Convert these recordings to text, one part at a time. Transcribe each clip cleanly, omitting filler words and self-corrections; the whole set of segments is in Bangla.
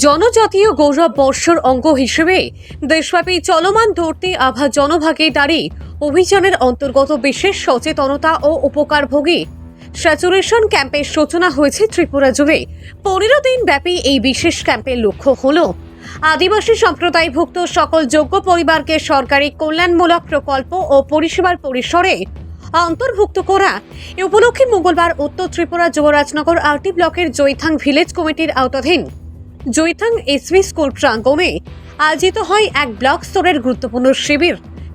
জনজাতীয় গৌরব বর্ষর অঙ্গ হিসেবে দেশব্যাপী চলমান ধরতে আভা জনভাগিদারি অভিযানের অন্তর্গত বিশেষ সচেতনতা ও উপকারভোগী স্যাচুরেশন ক্যাম্পের সূচনা হয়েছে ত্রিপুরা জুড়ে। 15 দিন ব্যাপী এই বিশেষ ক্যাম্পের লক্ষ্য হল আদিবাসী সম্প্রদায়ভুক্ত সকল যোগ্য পরিবারকে সরকারি কল্যাণমূলক প্রকল্প ও পরিষেবার পরিসরে অন্তর্ভুক্ত করা। এ উপলক্ষে মঙ্গলবার উত্তর ত্রিপুরা যুবরাজনগর আরটি ব্লকের জৈথাং ভিলেজ কমিটির আওতাধীন জৈথাং এসভি স্কুল প্রাঙ্গণে আয়োজিত হয় এক ব্লক স্তরের গুরুত্বপূর্ণ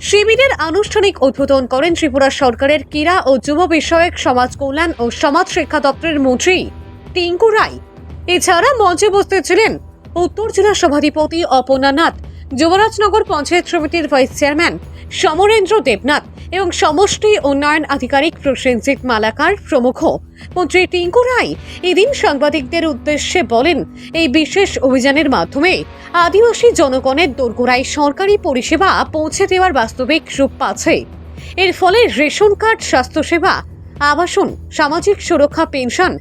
শিবিরের আনুষ্ঠানিক উদ্বোধন করেন ত্রিপুরা সরকারের ক্রীড়া ও যুব বিষয়ক সমাজ কল্যাণ ও সমাজ শিক্ষা দপ্তরের মন্ত্রী টিঙ্কু রায়। এছাড়া মঞ্চে উপস্থিত ছিলেন উত্তর জেলা সভাধিপতি অপর্ণা নাথ, যুবরাজনগর পঞ্চায়েত সমিতির ভাইস চেয়ারম্যান সমরেন্দ্র দেবনাথ এবং সমষ্টি উন্নয়ন আধিকারিক প্রসেনজিৎ মালাকার প্রমুখ। মন্ত্রী টিঙ্কু রায় এদিন সাংবাদিকদের উদ্দেশ্যে বলেন, এই বিশেষ অভিযানের মাধ্যমে আদিবাসী জনগণের দোরগোড়ায় সরকারি পরিষেবা পৌঁছে দেওয়ার বাস্তবিক রূপ পাচ্ছে। এর ফলে রেশন কার্ড, স্বাস্থ্যসেবা, আবাসন, সামাজিক সুরক্ষা, পেনশন,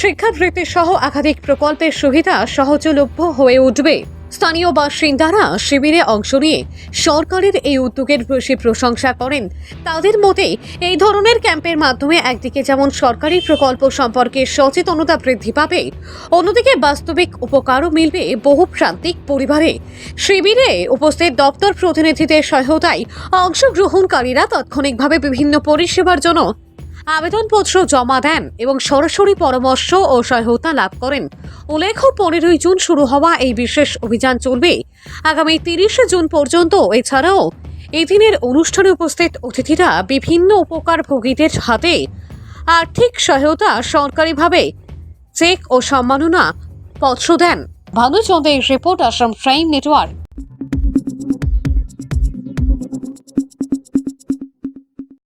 শিক্ষাবৃত্তি সহ একাধিক প্রকল্পের সুবিধা সহজলভ্য হয়ে উঠবে। স্থানীয় বাসিন্দারা শিবিরে অংশ নিয়ে সরকারের এই উদ্যোগের বেশি প্রশংসা করেন। তাদের মতে এই ধরনের ক্যাম্পের মাধ্যমে একদিকে যেমন সরকারি প্রকল্প সম্পর্কে সচেতনতা বৃদ্ধি পাবে, অন্যদিকে বাস্তবিক উপকারও মিলবে বহু প্রান্তিক পরিবারে। শিবিরে উপস্থিত দপ্তর প্রতিনিধিদের সহায়তায় অংশগ্রহণকারীরা তাৎক্ষণিকভাবে বিভিন্ন পরিষেবার জন্য আবেদনপত্র জমা দেন এবং সরাসরি পরামর্শ ও সহায়তা লাভ করেন। উল্লেখ্য, 15 জুন শুরু হওয়া এই বিশেষ অভিযান চলবে আগামী 30 জুন পর্যন্ত। এছাড়াও এই দিনের অনুষ্ঠানে উপস্থিত অতিথিরা বিভিন্ন উপকারভোগীদের হাতে আর্থিক সহায়তা, সরকারিভাবে চেক ও সম্মাননা পত্র দেন। ভানুচন্দ্রের রিপোর্ট, আসাম প্রাইম নেটওয়ার্ক।